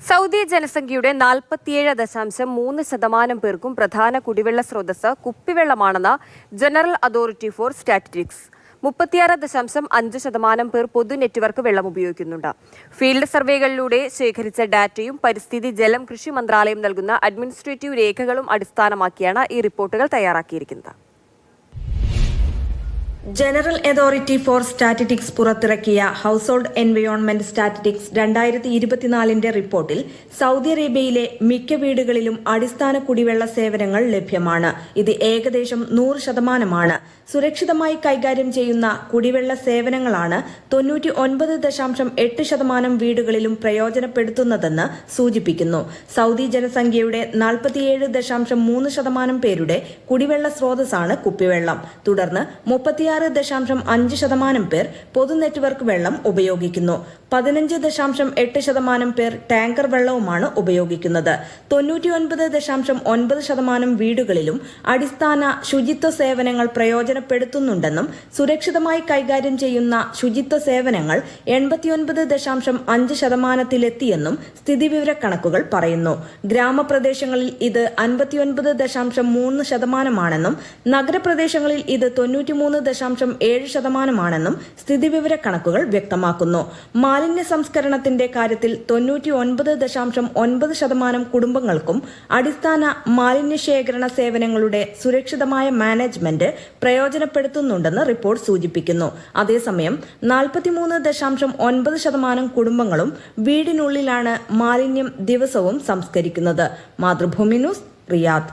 Saudi ജനസംഖ്യയുടെ 47.3% പേർക്കും പ്രധാന കുടിവെള്ള സ്രോതസ് കുപ്പിവെള്ളമാണെന്ന് ജനറൽ അതോറിറ്റി ഫോർ സ്റ്റാറ്റിസ്റ്റിക്സ്. 36.5% പേർ പൊതു നെറ്റ്വർക്ക് വെള്ളം ഉപയോഗിക്കുന്നുണ്ട്. ഫീൽഡ് സർവേകളിലൂടെ ശേഖരിച്ച ഡാറ്റയും പരിസ്ഥിതി, ജലം, കൃഷി മന്ത്രാലയം നൽകുന്ന അഡ്മിനിസ്ട്രേറ്റീവ് രേഖകളും അടിസ്ഥാനമാക്കിയാണ് ഈ റിപ്പോർട്ടുകൾ തയ്യാറാക്കിയിരിക്കുന്നത്. ജനറൽ അതോറിറ്റി ഫോർ സ്റ്റാറ്റിസ്റ്റിക്സ് പുറത്തിറക്കിയ ഹൌസ് ഹോൾഡ് എൻവയോൺമെന്റ് സ്റ്റാറ്റിസ്റ്റിക്സ് 2024 റിപ്പോർട്ടിൽ സൗദി അറേബ്യയിലെ മിക്ക വീടുകളിലും അടിസ്ഥാന കുടിവെള്ള സേവനങ്ങൾ ലഭ്യമാണ്. ഇത് ഏകദേശം 100%. സുരക്ഷിതമായി കൈകാര്യം ചെയ്യുന്ന കുടിവെള്ള സേവനങ്ങളാണ് 99.8% വീടുകളിലും പ്രയോജനപ്പെടുത്തുന്നതെന്ന് സൂചിപ്പിക്കുന്നു. സൗദി ജനസംഖ്യയുടെ 47.3% പേരുടെ കുടിവെള്ള സ്രോതസ്സാണ് കുപ്പിവെള്ളം. തുടർന്ന് 36.5% പേർ പൊതു നെറ്റ്വർക്ക് വെള്ളം ഉപയോഗിക്കുന്നു. 15.8% പേർ ടാങ്കർ വെള്ളവുമാണ് ഉപയോഗിക്കുന്നത്. 99.9% വീടുകളിലും അടിസ്ഥാന ശുചിത്വ സേവനങ്ങൾ പ്രയോജനപ്പെടുത്തുന്നുണ്ടെന്നും സുരക്ഷിതമായി കൈകാര്യം ചെയ്യുന്ന ശുചിത്വ സേവനങ്ങൾ 89.5%-ലെത്തിയെന്നും സ്ഥിതിവിവരക്കണക്കുകൾ പറയുന്നു. ഗ്രാമപ്രദേശങ്ങളിൽ ഇത് 59.3%-ആണെന്നും നഗരപ്രദേശങ്ങളിൽ ഇത് 93.7%-ആണെന്നും സ്ഥിതിവിവരക്കണക്കുകൾ വ്യക്തമാക്കുന്നു. മാലിന്യ സംസ്കരണത്തിന്റെ കാര്യത്തിൽ 99.9% കുടുംബങ്ങൾക്കും അടിസ്ഥാന മാലിന്യ ശേഖരണ സേവനങ്ങളുടെ സുരക്ഷിതമായ മാനേജ്മെന്റ് പ്രയോജനപ്പെടുത്തുന്നുണ്ടെന്ന് റിപ്പോർട്ട് സൂചിപ്പിക്കുന്നു. അതേസമയം 43.9% കുടുംബങ്ങളും വീടിനുള്ളിലാണ് മാലിന്യം ദിവസവും സംസ്കരിക്കുന്നത്. Mathrubhumi news, Riyadh.